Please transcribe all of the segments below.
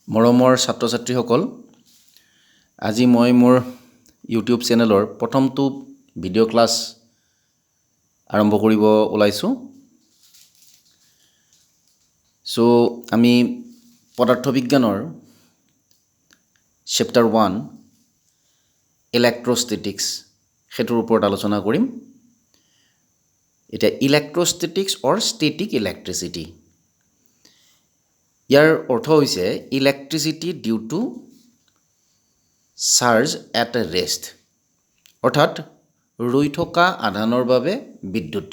মৰমৰ ছাত্ৰ ছাত্ৰীসকল, আজি মই মোৰ ইউটিউব চেনেলৰ প্ৰথমটো ভিডিঅ' ক্লাছ আৰম্ভ কৰিব ওলাইছোঁ। আমি পদাৰ্থ বিজ্ঞানৰ চেপ্টাৰ 1 ইলেক্ট্ৰষ্টেটিক্স সেইটোৰ ওপৰত আলোচনা কৰিম। এতিয়া ইলেক্ট্ৰষ্টেটিক্স অৰ ষ্টেটিক ইলেক্ট্ৰিচিটি, ইয়াৰ অৰ্থ হৈছে electricity due to charge at rest, অৰ্থাৎ ৰৈ থকা আধানৰ বাবে বিদ্যুৎ।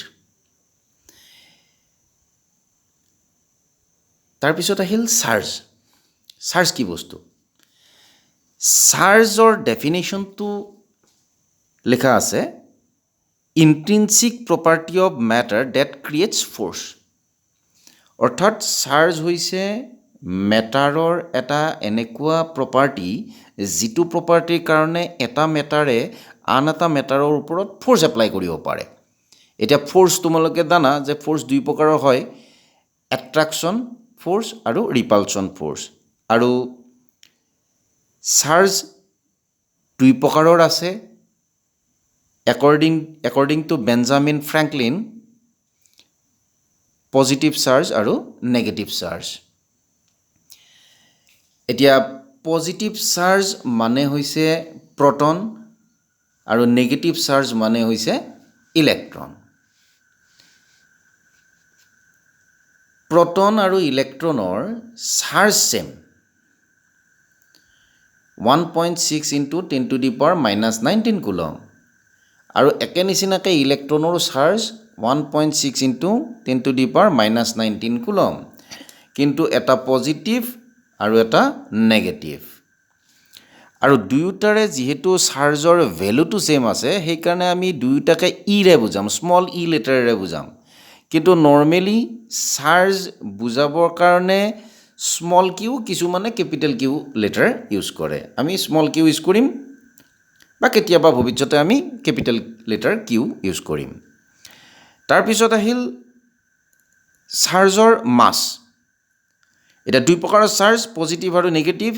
তাৰপিছত আহিল চাৰ্জ। চাৰ্জ কি বস্তু? চাৰ্জৰ ডেফিনেশ্যনটো লিখা আছে, intrinsic property of matter that creates force. অৰ্থাৎ চাৰ্জ হৈছে মেটাৰৰ এটা এনেকুৱা প্ৰপাৰ্টি যিটো প্ৰপাৰ্টিৰ কাৰণে এটা মেটাৰে আন এটা মেটাৰৰ ওপৰত ফ'ৰ্চ এপ্লাই কৰিব পাৰে। এতিয়া ফ'ৰ্চ তোমালোকে জানা যে ফ'ৰ্চ দুই প্ৰকাৰৰ হয়, এট্ৰাকশ্যন ফ'ৰ্চ আৰু ৰিপালশ্যন ফ'ৰ্চ। আৰু চাৰ্জ দুই প্ৰকাৰৰ আছে according to Benjamin Franklin, positive charge আৰু নেগেটিভ চাৰ্জ। এতিয়া পজিটিভ চাৰ্জ মানে হৈছে প্ৰটন আৰু নেগেটিভ চাৰ্জ মানে হৈছে ইলেক্ট্ৰন। প্ৰটন আৰু ইলেক্ট্ৰনৰ চাৰ্জ ছেম, 1.6 ইনটু 10⁻⁻19 কুলম। আৰু একে নিচিনাকৈ ইলেক্ট্ৰনৰো চাৰ্জ 1.6 ইনটু 10⁻⁻19 কুলম, কিন্তু এটা পজিটিভ আৰু এটা নেগেটিভ। আৰু দুয়োটাৰে যিহেতু চাৰ্জৰ ভেলুটো ছেম আছে, সেইকাৰণে আমি দুয়োটাকে ইৰে বুজাম, স্মল ই লেটাৰেৰে বুজাম। কিন্তু নৰ্মেলি চাৰ্জ বুজাবৰ কাৰণে স্মল কিউ, কিছুমানে কেপিটেল কিউ লেটাৰ ইউজ কৰে। আমি স্মল কিউ ইউজ কৰিম বা কেতিয়াবা ভৱিষ্যতে আমি কেপিটেল লেটাৰ কিউ ইউজ কৰিম। তাৰপিছত আহিল চাৰ্জৰ মাছ। এতিয়া দুই প্ৰকাৰৰ চাৰ্জ, পজিটিভ আৰু নেগেটিভ।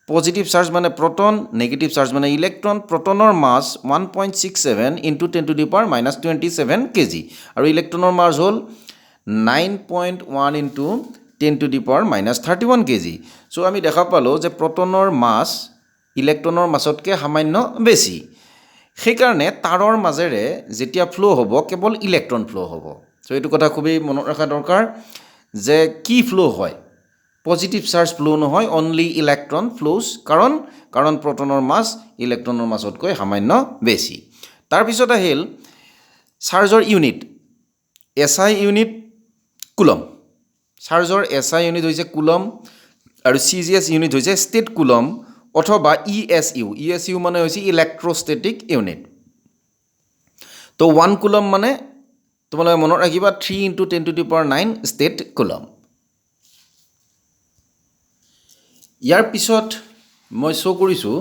পজিটিভ চাৰ্জ মানে প্ৰটন, নেগেটিভ চাৰ্জ মানে ইলেক্ট্ৰন। প্ৰটনৰ মাছ 1.67 ইনটু 10⁻⁻27 কেজি আৰু ইলেক্ট্ৰনৰ মাছ হ'ল 9.1 ইনটু 10⁻⁻31 কেজি। আমি দেখা পালোঁ যে প্ৰটনৰ মাছ ইলেক্ট্ৰনৰ মাছতকৈ সামান্য বেছি। সেইকাৰণে তাৰৰ মাজেৰে যেতিয়া ফ্ল' হ'ব কেৱল ইলেক্ট্ৰন ফ্ল' হ'ব। এইটো কথা খুবেই মনত ৰখা দৰকাৰ যে কি ফ্ল' হয়, পজিটিভ চাৰ্জ ফ্ল' নহয়, অনলি ইলেক্ট্ৰন ফ্ল'জ। কাৰণ প্ৰটনৰ মাছ ইলেক্ট্ৰনৰ মাছতকৈ সামান্য বেছি। তাৰপিছত আহিল চাৰ্জৰ ইউনিট। SI unit coulomb. চাৰ্জৰ SI ইউনিট হৈছে কুলম আৰু CGS ইউনিট হৈছে ষ্টেট কুলম অথবা ESU। ESU মানে হৈছে ইলেক্ট্ৰষ্টেটিক ইউনিট। তো 1 কুলম মানে তোমালোকে মনত ৰাখিবা 3 ইনটু 10⁹ ষ্টেট কুলম। ইয়াৰ পিছত মই শ্ব' কৰিছোঁ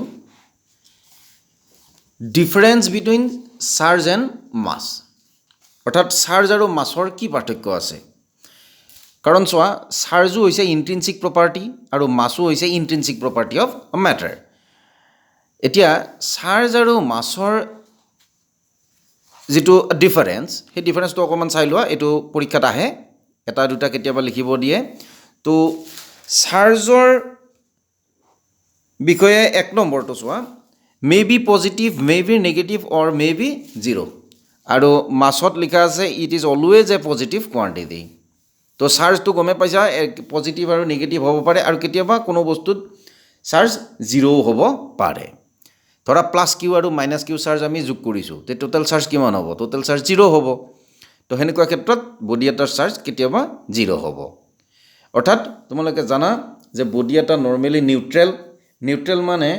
ডিফাৰেঞ্চ বিটুইন চাৰ্জ এণ্ড মাছ। অৰ্থাৎ চাৰ্জ আৰু মাছৰ কি পাৰ্থক্য আছে। কাৰণ চোৱা, চাৰ্জো হৈছে ইন্ট্ৰিনচিক প্ৰপাৰ্টি আৰু মাছো হৈছে ইন্ট্ৰিনচিক প্ৰপাৰ্টি অফ মেটাৰ। এতিয়া চাৰ্জ আৰু মাছৰ যিটো ডিফাৰেঞ্চ, সেই ডিফাৰেঞ্চটো অকণমান চাই লোৱা। এইটো পৰীক্ষাত আহে, এটা দুটা কেতিয়াবা লিখিব দিয়ে। তো চাৰ্জৰ বিষয়ে 1 নম্বৰটো চোৱা, may be positive, may be negative or may be zero'. আৰু মাছত লিখা আছে it is always a positive quantity. তো চাৰ্জটো গমে পাইছা, পজিটিভ আৰু নেগেটিভ হ'ব পাৰে, আৰু কেতিয়াবা কোনো বস্তুত চাৰ্জ জিৰ'ও হ'ব পাৰে। ধৰা প্লাছ কিউ আৰু মাইনাছ কিউ চাৰ্জ আমি যোগ কৰিছোঁ, তে টোটেল চাৰ্জ কিমান হ'ব? টোটেল চাৰ্জ জিৰ' হ'ব। তো সেনেকুৱা ক্ষেত্ৰত বডি এটাৰ চাৰ্জ কেতিয়াবা জিৰ' হ'ব। অৰ্থাৎ তোমালোকে জানা যে বডি এটা নৰ্মেলি নিউট্ৰেল মানে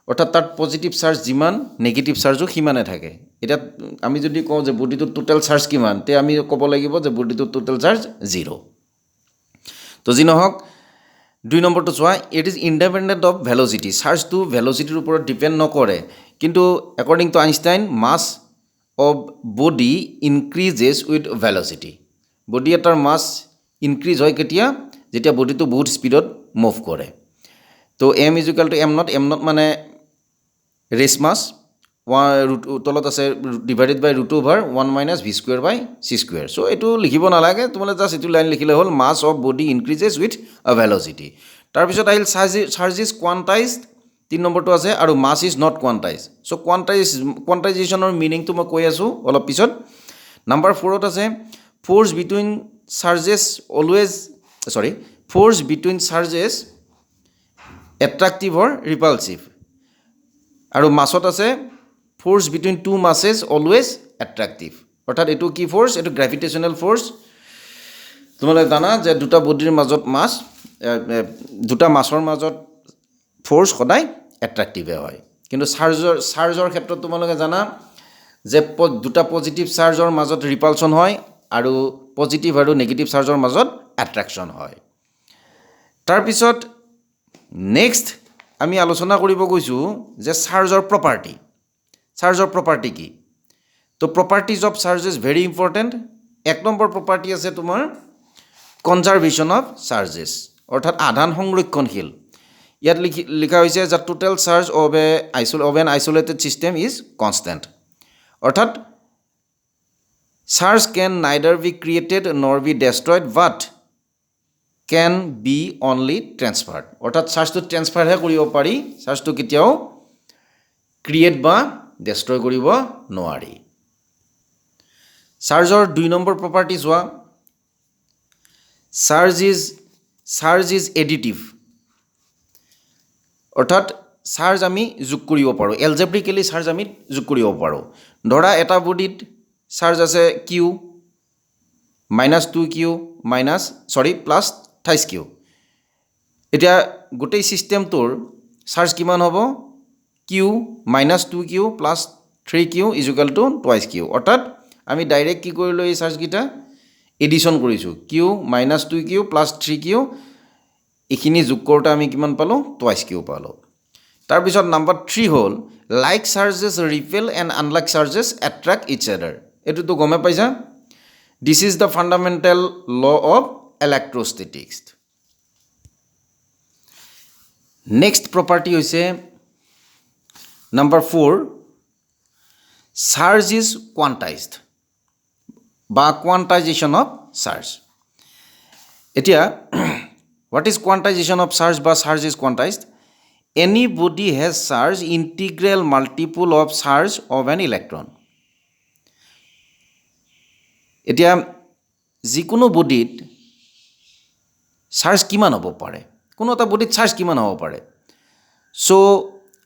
অৰ্থাৎ তাত পজিটিভ চাৰ্জ যিমান, নেগেটিভ চাৰ্জো সিমানে থাকে। এতিয়া আমি যদি কওঁ যে বডিটোৰ টোটেল চাৰ্জ কিমান, তে আমি ক'ব লাগিব যে বডিটোৰ টোটেল চাৰ্জ জিৰ'। তো যি নহওক, 2 নম্বৰটো চোৱা, it is independent of velocity. চাৰ্জটো ভেল'চিটিৰ ওপৰত ডিপেণ্ড নকৰে, কিন্তু according to Einstein mass of body increases with velocity. Body এটাৰ মাছ ইনক্ৰিজ হয় কেতিয়া? যেতিয়া বডিটো বহুত স্পীডত মুভ কৰে। তো m is equal to m nought মানে ৰেচ মাছ তলত আছে divided by root over 1 minus v square by c square so' এইটো লিখিব নালাগে তোমালোকে জাষ্ট এইটো লাইন লিখিলে হ'ল mass of body increases with a velocity তাৰপিছত আহিল চাৰ্জ ইজ কোৱাণ্টাইজড 3 নম্বৰটো আছে আৰু মাছ ইজ নট কোৱাণ্টাইজ চ' কোৱাণ্টাইজেশ্যনৰ মিনিংটো মই কৈ আছোঁ অলপ পিছত নাম্বাৰ 4ত আছে force between charges attractive or repulsive আৰু মাছত আছে force between two masses always attractive অৰ্থাৎ এইটো কি ফ'ৰ্চ এইটো গ্ৰেভিটেশ্যনেল ফ'ৰ্চ তোমালোকে জানা যে দুটা বডিৰ মাজত দুটা মাছৰ মাজত ফ'ৰ্চ সদায় এট্ৰাক্টিভে হয় কিন্তু চাৰ্জৰ ক্ষেত্ৰত তোমালোকে জানা যে দুটা পজিটিভ চাৰ্জৰ মাজত ৰিপালচন হয় আৰু পজিটিভ আৰু নেগেটিভ চাৰ্জৰ মাজত এট্ৰেকশ্যন হয় তাৰপিছত নেক্সট আমি আলোচনা কৰিব গৈছোঁ যে চাৰ্জৰ প্ৰপাৰ্টি কি তো properties of charge is very important 1 number property আছে তোমাৰ কনজাৰ্ভেশ্যন অফ চাৰ্জেছ অৰ্থাৎ আধান সংৰক্ষণশীল ইয়াত লিখা হৈছে যে total charge of an isolated system is constant অৰ্থাৎ charge can neither be created nor be destroyed but can be only transferred অৰ্থাৎ চাৰ্জটো ট্ৰেন্সফাৰহে কৰিব পাৰি চাৰ্জটো কেতিয়াও ক্ৰিয়েট বা ডেষ্ট্ৰয় কৰিব নোৱাৰি চাৰ্জৰ 2 নম্বৰ প্ৰপাৰ্টি চোৱা চাৰ্জ ইজ এডিটিভ অৰ্থাৎ চাৰ্জ আমি যোগ কৰিব পাৰোঁ এলজেব্ৰিকেলি চাৰ্জ আমি যোগ কৰিব পাৰোঁ ধৰা এটা বডিত চাৰ্জ আছে কিউ -2q প্লাছ 28q এতিয়া গোটেই ছিষ্টেমটোৰ চাৰ্জ কিমান হ'ব Q -2q plus 3q is equal to 2q অৰ্থাৎ আমি ডাইৰেক্ট কি কৰিলোঁ এই চাৰ্জকেইটা এডিশ্যন কৰিছোঁ কিউ -2q প্লাছ 3q এইখিনি যোগ কৰোঁতে আমি কিমান পালোঁ 2q পালোঁ তাৰপিছত নাম্বাৰ 3 হ'ল like charges repel and unlike charges attract each other এইটোতো গমে পাইছা this is the fundamental law of electrostatics next property হৈছে নাম্বাৰ 4 চাৰ্জ ইজ কোৱাণ্টাইজড বা কোৱাণ্টাইজেশ্যন অফ চাৰ্জ এতিয়া what is quantization of charge বা charge is quantized any body has charge integral multiple of charge of an electron এতিয়া যিকোনো বডিত charge কিমান হ'ব পাৰে কোনো এটা বডিত চাৰ্জ কিমান হ'ব পাৰে চ'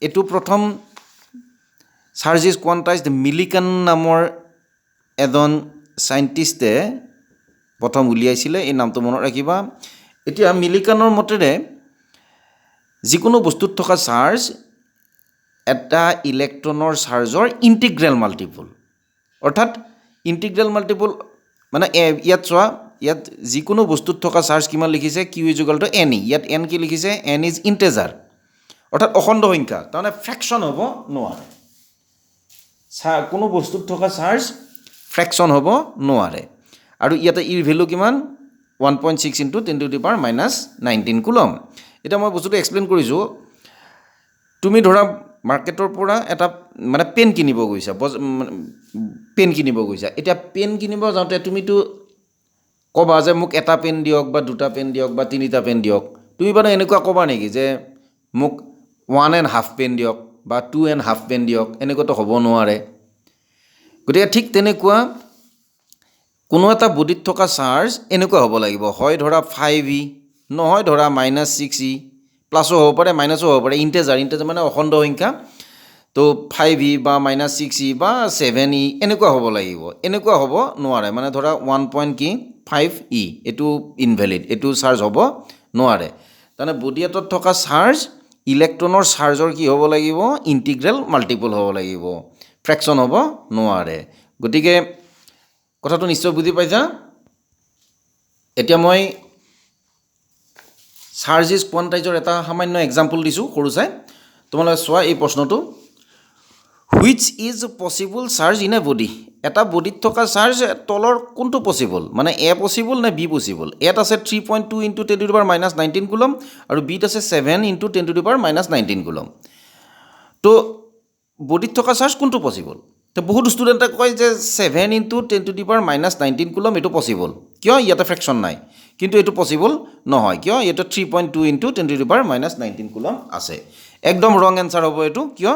এইটো প্ৰথম চাৰ্জ ইজ কোৱাণ্টাইজড মিলিকান নামৰ এজন চাইণ্টিষ্টে প্ৰথম উলিয়াইছিলে এই নামটো মনত ৰাখিবা এতিয়া মিলিকানৰ মতেৰে যিকোনো বস্তুত থকা চাৰ্জ এটা ইলেক্ট্ৰনৰ চাৰ্জৰ ইণ্টিগ্ৰেল মাল্টিপুল অৰ্থাৎ ইণ্টিগ্ৰেল মাল্টিপুল মানে ইয়াত চোৱা ইয়াত যিকোনো বস্তুত থকা চাৰ্জ কিমান লিখিছে Q is equal to N ইয়াত এন কি লিখিছে এন ইজ ইণ্টেজাৰ অৰ্থাৎ অখণ্ড সংখ্যা তাৰমানে ফ্ৰেকশ্যন হ'ব নোৱাৰে কোনো বস্তুত থকা চাৰ্জ ফ্ৰেকশ্যন হ'ব নোৱাৰে আৰু ইয়াতে ইৰ ভেলু কিমান 1.6 × 10⁻−19 কুলম এতিয়া মই বস্তুটো এক্সপ্লেইন কৰিছোঁ তুমি ধৰা মাৰ্কেটৰ পৰা এটা মানে পেন কিনিব গৈছা এতিয়া পেন কিনিব যাওঁতে তুমিতো ক'বা যে মোক এটা পেন দিয়ক বা দুটা পেন দিয়ক বা তিনিটা পেন দিয়ক তুমি বাৰু এনেকুৱা ক'বা নেকি যে মোক 1.5 পেন দিয়ক বা 2.5 পেন দিয়ক এনেকুৱাতো হ'ব নোৱাৰে গতিকে ঠিক তেনেকুৱা কোনো এটা বডিত থকা চাৰ্জ এনেকুৱা হ'ব লাগিব হয় ধৰা 5e নহয় ধৰা -6e প্লাছো হ'ব পাৰে মাইনাছো হ'ব পাৰে ইণ্টেজাৰ মানে অখণ্ড সংখ্যা তো 5e বা -6e বা 7e এনেকুৱা হ'ব লাগিব এনেকুৱা হ'ব নোৱাৰে মানে ধৰা 1.5e এইটো ইনভেলিড এইটো চাৰ্জ হ'ব নোৱাৰে তাৰমানে বডি এটাত থকা চাৰ্জ ইলেক্ট্ৰনৰ চাৰ্জৰ কি হ'ব লাগিব ইণ্টিগ্ৰেল মাল্টিপল হ'ব লাগিব ফ্ৰেকশ্যন হ'ব নোৱাৰে গতিকে কথাটো নিশ্চয় বুজি পাইছা এতিয়া মই চাৰ্জ ইজ কোৱাণ্টাইজৰ এটা সামান্য এক্সাম্পল দিছোঁ সৰু চাই তোমালোকে চোৱা এই প্ৰশ্নটো which is possible charge in a body এটা বডিত থকা চাৰ্জ তলৰ কোনটো পচিবল মানে এ পচিবল নে বি পচিবল এত আছে 3.2 into 10 to the power minus 19 coulomb আৰু বিত আছে 7 into 10 to the power minus 19 coulomb তো বডিত থকা চাৰ্জ কোনটো পচিবল তো বহুত ষ্টুডেণ্টে কয় যে 7 into 10 to the power minus 19 coulomb এইটো পচিবল কিয় ইয়াতে ফ্ৰেকশ্যন নাই কিন্তু এইটো পচিবল নহয় কিয় এইটো 3.2 into 10 to the power minus 19 coulomb আছে একদম ৰং এনচাৰ হ'ব এইটো কিয়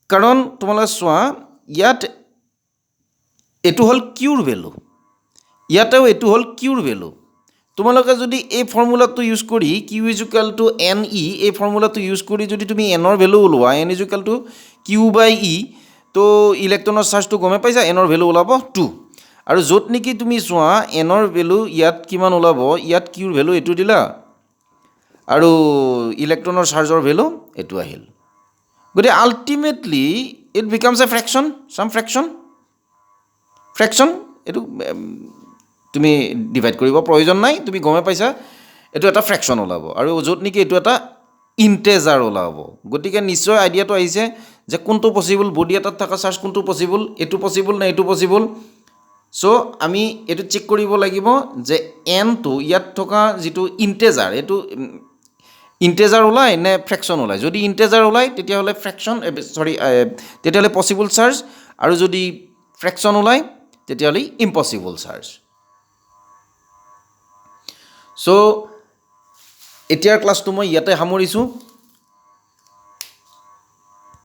কাৰণ তোমালোকে চোৱা ইয়াত এইটো হ'ল কিউৰ ভেলু ইয়াতেও এইটো হ'ল কিউৰ ভেলু তোমালোকে যদি এই ফৰ্মুলাটো ইউজ কৰি q is equal to n e এই ফৰ্মুলাটো ইউজ কৰি যদি তুমি এনৰ ভেলু ওলোৱা n is equal to q by e তো ইলেক্ট্ৰনৰ চাৰ্জটো গমে পাইছা এনৰ ভেলু ওলাব 2 আৰু য'ত নেকি তুমি চোৱা এনৰ ভেলু ইয়াত কিমান ওলাব ইয়াত কিউৰ ভেলু এইটো দিলা আৰু ইলেক্ট্ৰনৰ চাৰ্জৰ ভেলু এইটো আহিল গতিকে ultimately it becomes A fraction চাম ফ্ৰেকশ্যন এইটো তুমি ডিভাইড কৰিব প্ৰয়োজন নাই তুমি গমে পাইছা এইটো এটা ফ্ৰেকশ্যন ওলাব আৰু য'ত নেকি এইটো এটা ইণ্টেজাৰ ওলাব গতিকে নিশ্চয় আইডিয়াটো আহিছে যে কোনটো পচিবল বডি এটাত থকা চাৰ্জ কোনটো পচিবল এইটো পচিবল নে এইটো পচিবল চ' আমি এইটো চেক কৰিব লাগিব যে এনটো ইয়াত থকা যিটো ইণ্টেজাৰ এইটো ইণ্টেজাৰ ওলায় নে ফ্ৰেকশ্যন ওলায় যদি ইণ্টেজাৰ ওলায় তেতিয়াহ'লে ফ্ৰেকশ্যন তেতিয়াহ'লে পচিবল চাৰ্জ আৰু যদি ফ্ৰেকশ্যন ওলায় তেতিয়াহ'লে ইম্পচিবল চাৰ্জ চ' এতিয়াৰ ক্লাছটো মই ইয়াতে সামৰিছোঁ